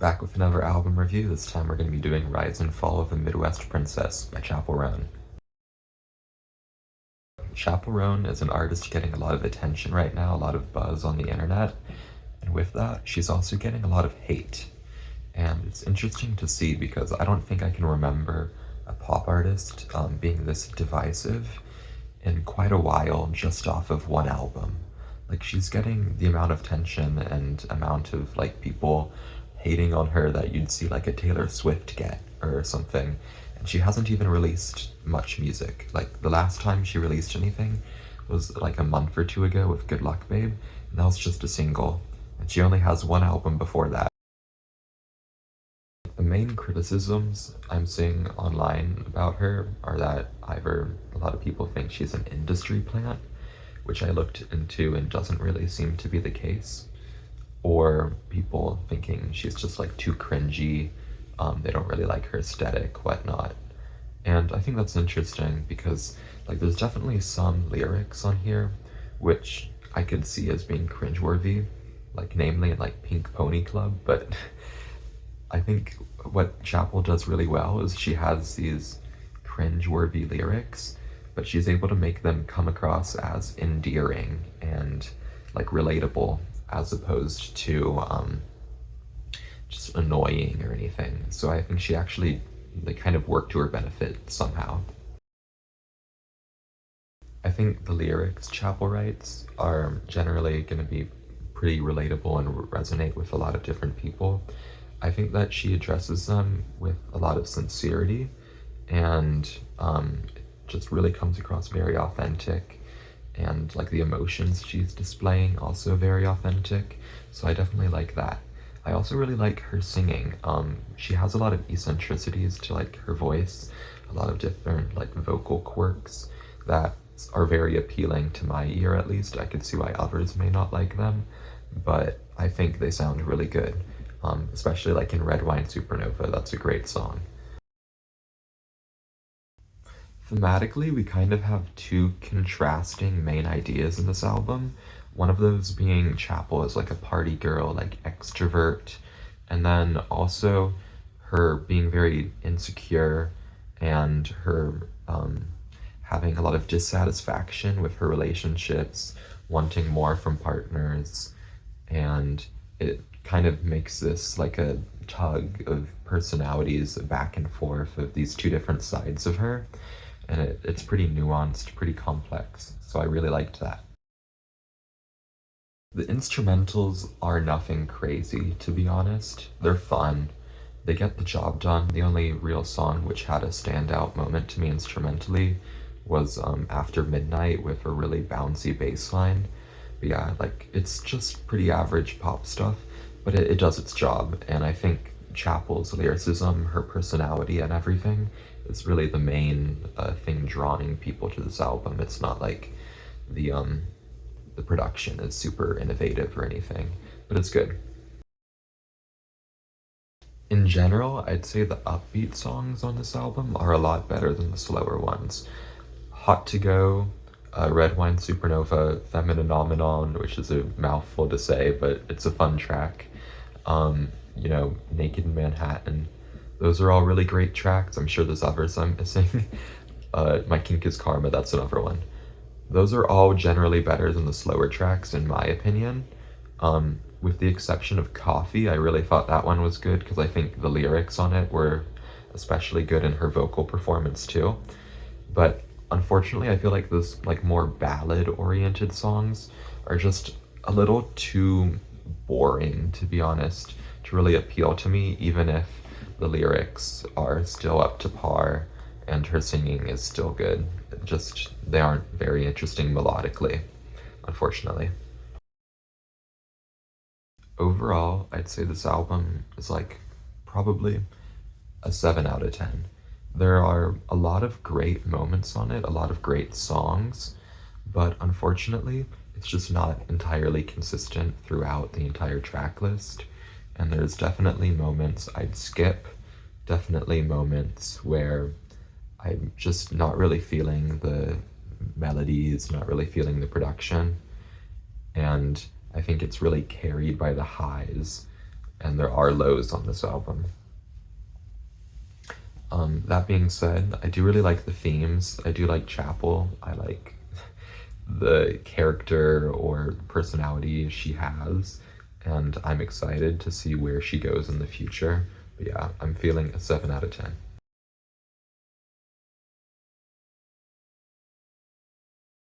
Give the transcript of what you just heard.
Back with another album review. This time we're going to be doing Rise and Fall of the Midwest Princess by Chappell Roan. Chappell Roan is an artist getting a lot of attention right now, a lot of buzz on the internet, and with that, she's also getting a lot of hate. And it's interesting to see because I don't think I can remember a pop artist being this divisive in quite a while just off of one album. Like, she's getting the amount of tension and amount of people hating on her that you'd see like a Taylor Swift get or something, and she hasn't even released much music. Like, the last time she released anything was like a month or two ago with Good Luck Babe, and that was just a single, and she only has one album before that. The main criticisms I'm seeing online about her are that either a lot of people think she's an industry plant, which I looked into and doesn't really seem to be the case, or people thinking she's just like too cringy, they don't really like her aesthetic, whatnot. And I think that's interesting because there's definitely some lyrics on here which I could see as being cringeworthy, namely in Pink Pony Club, but I think what Chappell does really well is she has these cringeworthy lyrics, but she's able to make them come across as endearing and relatable, as opposed to just annoying or anything. So I think she actually kind of worked to her benefit somehow. I think the lyrics Chappell writes are generally going to be pretty relatable and resonate with a lot of different people. I think that she addresses them with a lot of sincerity, and it just really comes across very authentic, and the emotions she's displaying also very authentic, so I definitely like that. I also really like her singing. She has a lot of eccentricities to her voice, a lot of different vocal quirks that are very appealing to my ear. At least I could see why others may not like them, but I think they sound really good, especially in Red Wine Supernova. That's a great song. Thematically, we kind of have two contrasting main ideas in this album. One of those being Chappell as a party girl, extrovert, and then also her being very insecure and her having a lot of dissatisfaction with her relationships, wanting more from partners, and it kind of makes this a tug of personalities back and forth of these two different sides of her, and it's pretty nuanced, pretty complex, so I really liked that. The instrumentals are nothing crazy, to be honest. They're fun. They get the job done. The only real song which had a standout moment to me instrumentally was After Midnight, with a really bouncy bass line. But yeah, it's just pretty average pop stuff, but it does its job, and I think Chappell's lyricism, her personality and everything is really the main thing drawing people to this album. It's not the production is super innovative or anything, but it's good. In general, I'd say the upbeat songs on this album are a lot better than the slower ones. Hot to Go, Red Wine Supernova, Femininomenon, which is a mouthful to say, but it's a fun track. Naked in Manhattan. Those are all really great tracks. I'm sure there's others I'm missing. My Kink is Karma, that's another one. Those are all generally better than the slower tracks, in my opinion. With the exception of Coffee, I really thought that one was good because I think the lyrics on it were especially good in her vocal performance too. But unfortunately, I feel like those more ballad-oriented songs are just a little too boring, to be honest, to really appeal to me, even if the lyrics are still up to par and her singing is still good. Just, they aren't very interesting melodically, unfortunately. Overall, I'd say this album is probably a 7 out of 10. There are a lot of great moments on it, a lot of great songs, but unfortunately, it's just not entirely consistent throughout the entire track list, and there's definitely moments I'd skip, definitely moments where I'm just not really feeling the melodies, not really feeling the production, and I think it's really carried by the highs and there are lows on this album. That being said, I do really like the themes. I do like Chapel. I like the character or personality she has, and I'm excited to see where she goes in the future. But yeah, I'm feeling a 7 out of 10.